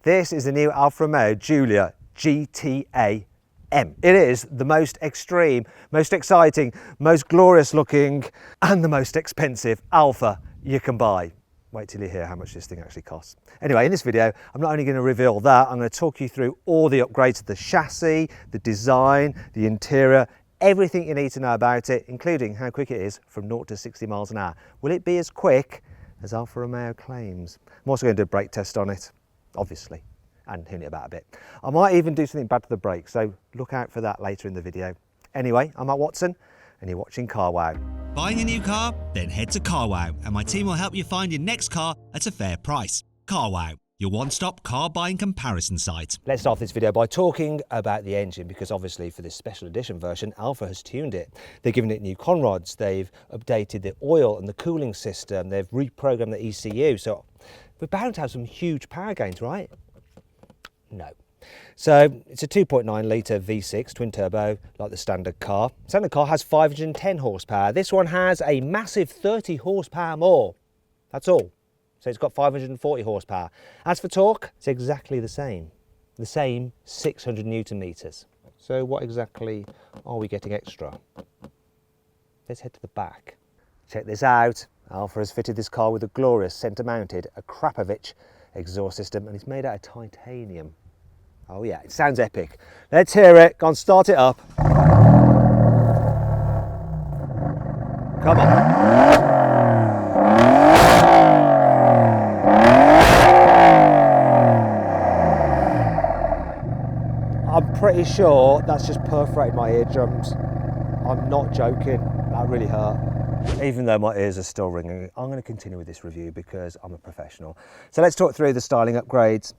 This is the new Alfa Romeo Giulia GTAm. It is the most extreme, most exciting, most glorious looking and the most expensive Alfa you can buy. Wait till you hear how much this thing actually costs. Anyway, in this video, I'm not only going to reveal that, I'm going to talk you through all the upgrades to the chassis, the design, the interior, everything you need to know about it, including how quick it is from 0 to 60 miles an hour. Will it be as quick as Alfa Romeo claims? I'm also going to do a brake test on it, obviously, and hint it about a bit. I might even do something bad to the brakes, so look out for that later in the video. Anyway, I'm Matt Watson, and you're watching CarWow. Buying a new car? Then head to CarWow, and my team will help you find your next car at a fair price. CarWow, your one-stop car buying comparison site. Let's start this video by talking about the engine, because obviously for this special edition version, Alfa has tuned it. They've given it new conrods, they've updated the oil and the cooling system, they've reprogrammed the ECU, so we're bound to have some huge power gains, right? No. So it's a 2.9 litre V6 twin turbo like the standard car. Standard car has 510 horsepower. This one has a massive 30 horsepower more. That's all. So it's got 540 horsepower. As for torque, it's exactly the same 600 newton meters. So what exactly are we getting extra? Let's head to the back. Check this out. Alfa has fitted this car with a glorious centre-mounted Akrapovic exhaust system, and it's made out of titanium. Oh yeah, it sounds epic. Let's hear it. Go on, start it up. Come on. I'm pretty sure that's just perforated my eardrums. I'm not joking, that really hurt. Even though my ears are still ringing, I'm going to continue with this review because I'm a professional. So let's talk through the styling upgrades.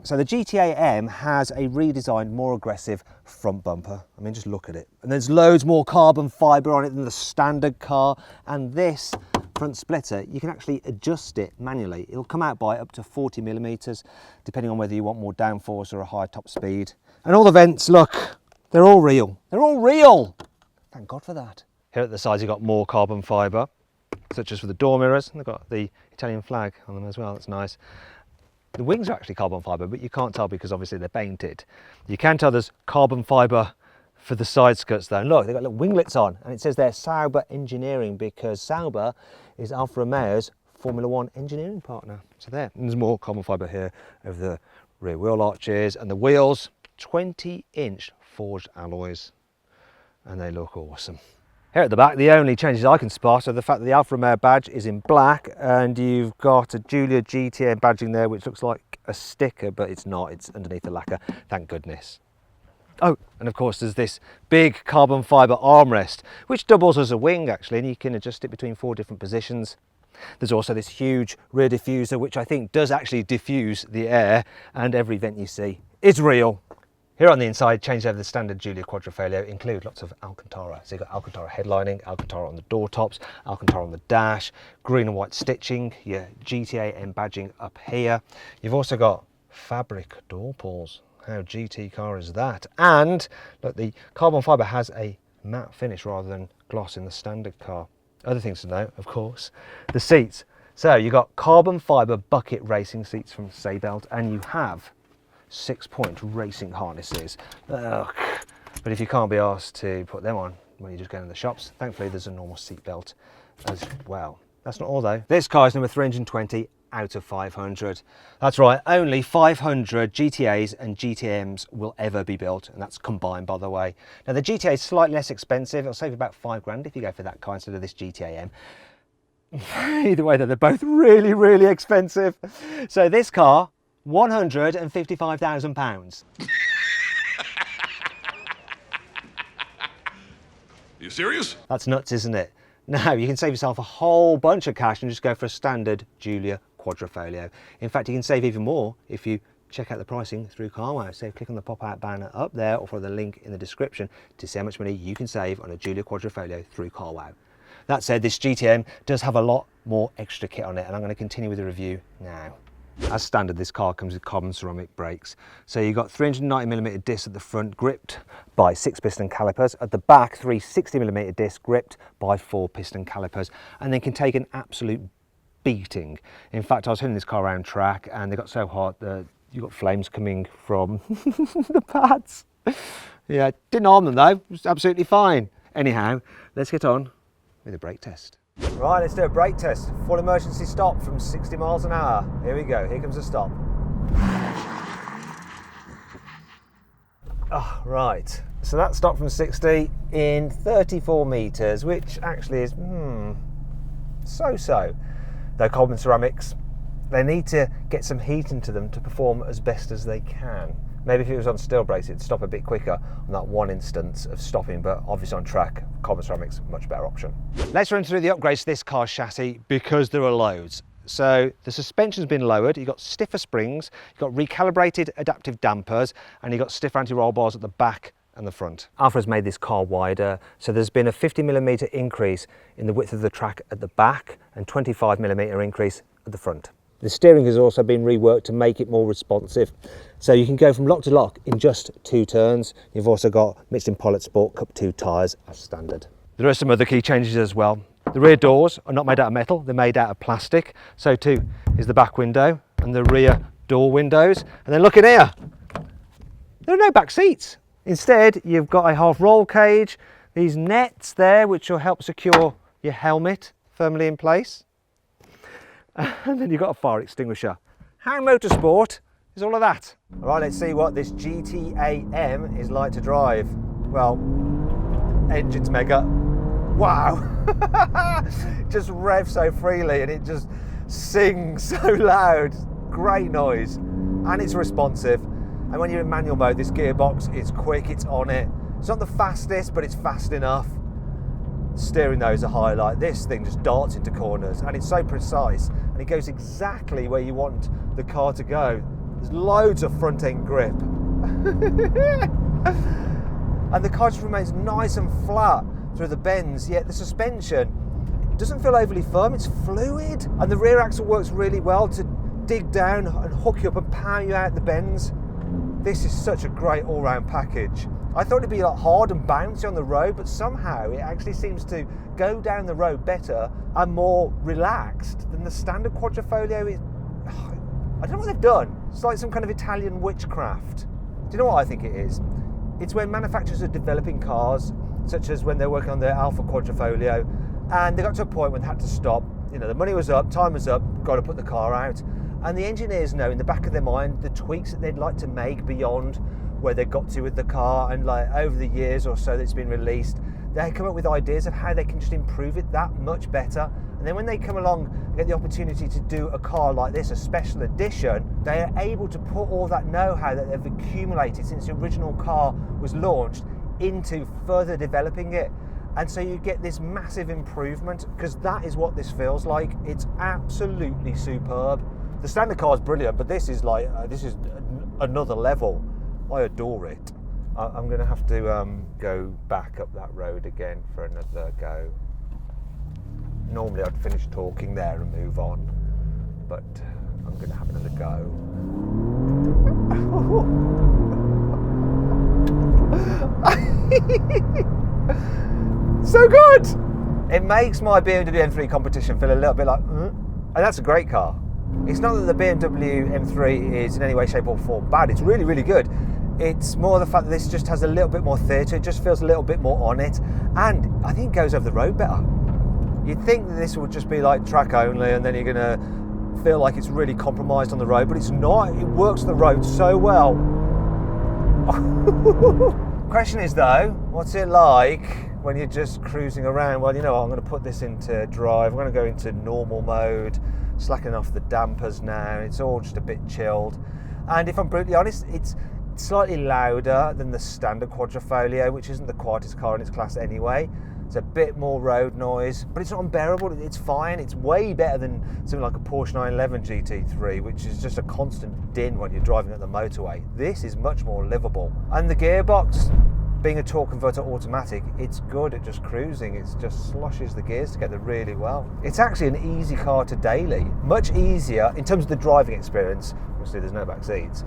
So the GTAm has a redesigned, more aggressive front bumper. I mean, just look at it. And there's loads more carbon fibre on it than the standard car. And this front splitter, you can actually adjust it manually. It'll come out by up to 40 millimeters, depending on whether you want more downforce or a higher top speed. And all the vents, look, they're all real. They're all real. Thank God for that. Here at the sides, you've got more carbon fibre, such as for the door mirrors. And they've got the Italian flag on them as well. That's nice. The wings are actually carbon fibre, but you can't tell because obviously they're painted. You can tell there's carbon fibre for the side skirts though. And look, they've got little winglets on, and it says they're Sauber Engineering because Sauber is Alfa Romeo's Formula One engineering partner. So there, and there's more carbon fibre here over the rear wheel arches, and the wheels, 20-inch forged alloys, and they look awesome. Here at the back, the only changes I can spot are the fact that the Alfa Romeo badge is in black, and you've got a Giulia GTAm badging there, which looks like a sticker, but it's not. It's underneath the lacquer, thank goodness. Oh, and of course there's this big carbon fibre armrest, which doubles as a wing actually, and you can adjust it between 4 different positions. There's also this huge rear diffuser, which I think does actually diffuse the air, and every vent you see is real. Here on the inside, changed over the standard Giulia Quadrifoglio, include lots of Alcantara. So you've got Alcantara headlining, Alcantara on the door tops, Alcantara on the dash, green and white stitching, your GTAm badging up here. You've also got fabric door pulls. How GT car is that? And look, the carbon fibre has a matte finish rather than gloss in the standard car. Other things to note, of course, the seats. So you've got carbon fibre bucket racing seats from Seabelt, and you have 6-point racing harnesses. Ugh. But if you can't be asked to put them on when you just go in the shops, thankfully there's a normal seat belt as well. That's not all though. This car is number 320 out of 500. That's right, only 500 GTAs and GTAms will ever be built, and that's combined, by the way. Now the GTA is slightly less expensive. It'll save you about £5 if you go for that car instead of this GTAm. Either way though, they're both really, really expensive. So this car, £155,000. You serious? That's nuts, isn't it? Now you can save yourself a whole bunch of cash and just go for a standard Giulia Quadrifoglio. In fact, you can save even more if you check out the pricing through CarWow. So click on the pop-out banner up there or follow the link in the description to see how much money you can save on a Giulia Quadrifoglio through CarWow. That said, this GTAm does have a lot more extra kit on it, and I'm going to continue with the review now. As standard, this car comes with carbon ceramic brakes. So you've got 390mm discs at the front, gripped by 6-piston calipers. At the back, 360mm discs gripped by 4-piston calipers, and they can take an absolute beating. In fact, I was hitting this car around track, and they got so hot that you've got flames coming from the pads. Yeah, didn't harm them though, it was absolutely fine. Anyhow, let's get on with the brake test. Right, let's do a brake test. Full emergency stop from 60 miles an hour. Here we go, here comes the stop. Oh, right, so that stopped from 60 in 34 metres, which actually is so-so. They're carbon ceramics. They need to get some heat into them to perform as best as they can. Maybe if it was on steel brakes, it'd stop a bit quicker on that one instance of stopping, but obviously on track, carbon ceramics, much better option. Let's run through the upgrades to this car's chassis because there are loads. So the suspension's been lowered, you've got stiffer springs, you've got recalibrated adaptive dampers, and you've got stiffer anti-roll bars at the back and the front. Alfa has made this car wider, so there's been a 50mm increase in the width of the track at the back and 25mm increase at the front. The steering has also been reworked to make it more responsive. So you can go from lock to lock in just 2 turns. You've also got Michelin Pilot Sport Cup 2 tyres as standard. There are some other key changes as well. The rear doors are not made out of metal, they're made out of plastic. So too is the back window and the rear door windows. And then look in here, there are no back seats. Instead, you've got a half roll cage, these nets there which will help secure your helmet firmly in place. And then you've got a fire extinguisher. How motorsport is all of that? All right, let's see what this GTAm is like to drive. Well, engine's mega. Wow. It just revs so freely and it just sings so loud. Great noise. And it's responsive. And when you're in manual mode, this gearbox is quick, it's on it. It's not the fastest, but it's fast enough. Steering though is a highlight. This thing just darts into corners and it's so precise and it goes exactly where you want the car to go. There's loads of front end grip. And the car just remains nice and flat through the bends, yet the suspension doesn't feel overly firm, it's fluid. And the rear axle works really well to dig down and hook you up and power you out the bends. This is such a great all-round package. I thought it'd be like hard and bouncy on the road, but somehow it actually seems to go down the road better and more relaxed than the standard Quadrifoglio. I don't know what they've done. It's like some kind of Italian witchcraft. Do you know what I think it is? It's when manufacturers are developing cars, such as when they're working on the Alfa Quadrifoglio, and they got to a point when they had to stop. You know, the money was up, time was up, got to put the car out. And the engineers know in the back of their mind the tweaks that they'd like to make beyond where they got to with the car, and like over the years or so that it's been released, they come up with ideas of how they can just improve it that much better. And then when they come along and get the opportunity to do a car like this, a special edition, they are able to put all that know-how that they've accumulated since the original car was launched into further developing it. And so you get this massive improvement, because that is what this feels like. It's absolutely superb. The standard car is brilliant, but this is like this is another level. I adore it. I'm going to have to go back up that road again for another go. Normally I'd finish talking there and move on, but I'm going to have another go. So good! It makes my BMW M3 competition feel a little bit like, and that's a great car. It's not that the BMW M3 is in any way, shape or form bad, it's really, really good. It's more the fact that this just has a little bit more theatre, it just feels a little bit more on it, and I think it goes over the road better. You'd think that this would just be like track only and then you're going to feel like it's really compromised on the road, but it's not. It works on the road so well. Question is though, what's it like when you're just cruising around? Well, you know what, I'm going to put this into drive, I'm going to go into normal mode, slacking off the dampers now, it's all just a bit chilled. And if I'm brutally honest, it's slightly louder than the standard Quadrifoglio, which isn't the quietest car in its class anyway. It's a bit more road noise, but it's not unbearable, it's fine. It's way better than something like a Porsche 911 GT3, which is just a constant din when you're driving at the motorway. This is much more livable. And the gearbox, being a torque converter automatic, it's good at just cruising. It just sloshes the gears together really well. It's actually an easy car to daily, much easier in terms of the driving experience. Obviously there's no back seats.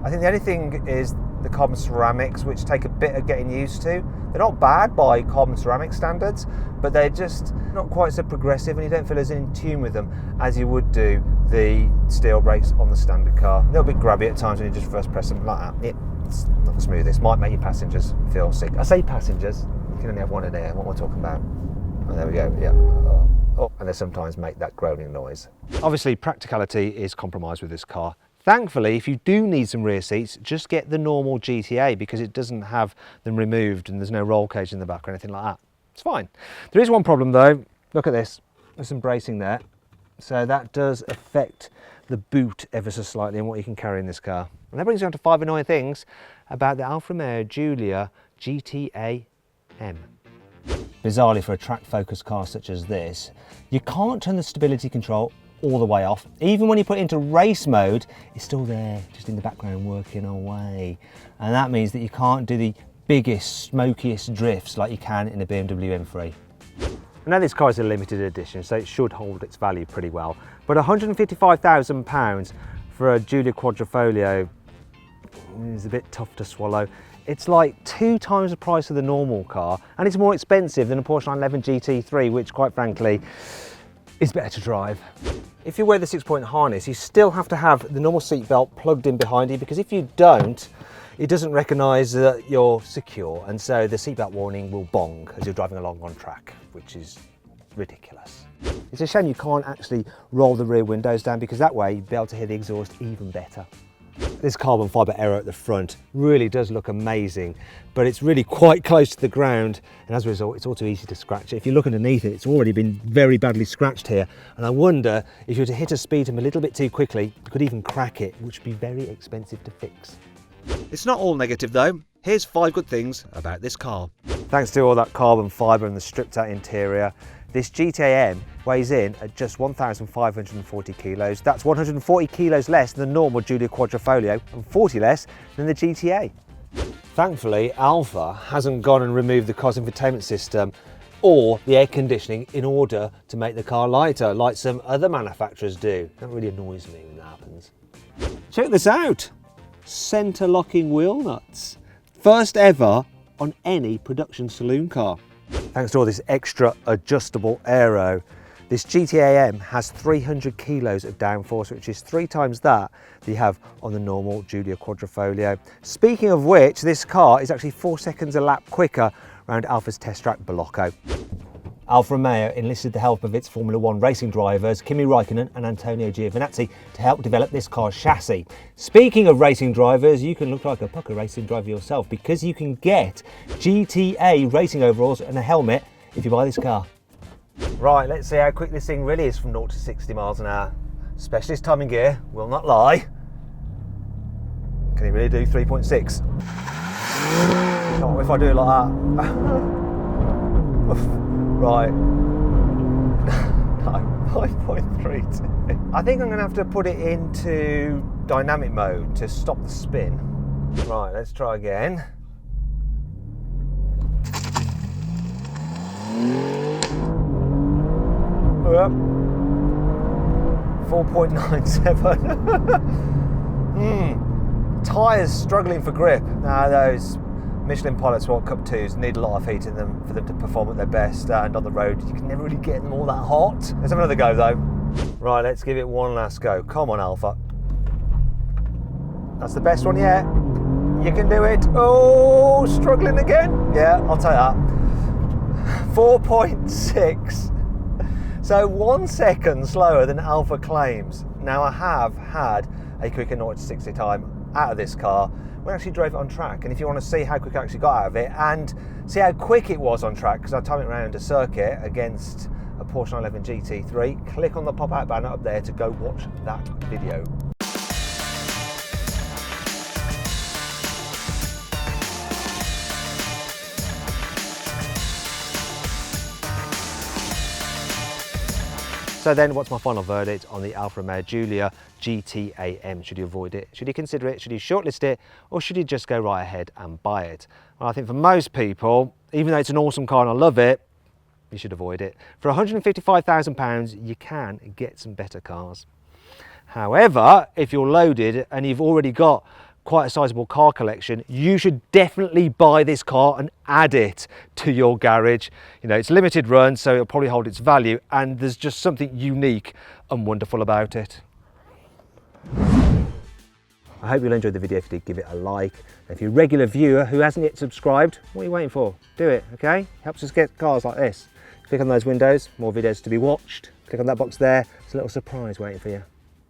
I think the only thing is the carbon ceramics, which take a bit of getting used to. They're not bad by carbon ceramic standards, but they're just not quite so progressive, and you don't feel as in tune with them as you would do the steel brakes on the standard car. They're a bit grabby at times when you just first press them like that. It's not the smoothest. Might make your passengers feel sick. I say passengers, you can only have one in there. What am I talking about? Oh, there we go, yeah. Oh, and they sometimes make that groaning noise. Obviously, practicality is compromised with this car. Thankfully, if you do need some rear seats, just get the normal GTA because it doesn't have them removed and there's no roll cage in the back or anything like that. It's fine. There is one problem though. Look at this. There's some bracing there. So that does affect the boot ever so slightly and what you can carry in this car. And that brings you on to 5 annoying things about the Alfa Romeo Giulia GTAm. Bizarrely, for a track-focused car such as this, you can't turn the stability control all the way off. Even when you put it into race mode, it's still there, just in the background working away. And that means that you can't do the biggest, smokiest drifts like you can in a BMW M3. I know this car is a limited edition, so it should hold its value pretty well. But £155,000 for a Giulia Quadrifoglio is a bit tough to swallow. It's like 2 times the price of the normal car, and it's more expensive than a Porsche 911 GT3, which quite frankly is better to drive. If you wear the 6-point harness, you still have to have the normal seatbelt plugged in behind you, because if you don't, it doesn't recognise that you're secure, and so the seatbelt warning will bong as you're driving along on track, which is ridiculous. It's a shame you can't actually roll the rear windows down, because that way you'd be able to hear the exhaust even better. This carbon fibre aero at the front really does look amazing, but it's really quite close to the ground, and as a result it's all too easy to scratch it. If you look underneath it, it's already been very badly scratched here, and I wonder if you were to hit a speed hump a little bit too quickly, you could even crack it, which would be very expensive to fix. It's not all negative though. Here's 5 good things about this car. Thanks to all that carbon fibre and the stripped out interior, this GTAm weighs in at just 1,540 kilos. That's 140 kilos less than the normal Giulia Quadrifoglio and 40 less than the GTA. Thankfully, Alfa hasn't gone and removed the car's infotainment system or the air conditioning in order to make the car lighter, like some other manufacturers do. That really annoys me when that happens. Check this out. Centre locking wheel nuts. First ever on any production saloon car. Thanks to all this extra adjustable aero, this GTAm has 300 kilos of downforce, which is 3 times that you have on the normal Giulia Quadrifoglio. Speaking of which, this car is actually 4 seconds a lap quicker around Alfa's test track Blocco. Alfa Romeo enlisted the help of its Formula 1 racing drivers Kimi Raikkonen and Antonio Giovinazzi to help develop this car's chassis. Speaking of racing drivers, you can look like a pucker racing driver yourself, because you can get GTA racing overalls and a helmet if you buy this car. Right, let's see how quick this thing really is from 0 to 60 miles an hour. Specialist timing gear, will not lie. Can it really do 3.6? Not if I do it like that. Right, no, 5.32. I think I'm going to have to put it into dynamic mode to stop the spin. Right, let's try again. Yep. 4.97. Tyres struggling for grip. Now those Michelin Pilot Sport Cup 2s need a lot of heat in them for them to perform at their best, and on the road you can never really get them all that hot. Let's have another go though. Right, let's give it one last go. Come on, Alfa. That's the best one yet. You can do it. Oh, struggling again. Yeah, I'll take that. 4.6. So 1 second slower than Alfa claims. Now I have had a quicker 0 to 60 time out of this car when I actually drove it on track, and if you want to see how quick I actually got out of it and see how quick it was on track, because I timed it around a circuit against a Porsche 911 GT3, click on the pop-out banner up there to go watch that video. So then, what's my final verdict on the Alfa Romeo Giulia GTAm? Should you avoid it? Should you consider it? Should you shortlist it? Or should you just go right ahead and buy it? Well, I think for most people, even though it's an awesome car and I love it, you should avoid it. For £155,000, you can get some better cars. However, if you're loaded and you've already got quite a sizable car collection, you should definitely buy this car and add it to your garage. You know, it's limited run, so it'll probably hold its value, and there's just something unique and wonderful about it. I hope you'll enjoy the video. If you did, give it a like. If you're a regular viewer who hasn't yet subscribed, what are you waiting for? Do it, okay? Helps us get cars like this. Click on those windows, more videos to be watched. Click on that box there, there's a little surprise waiting for you.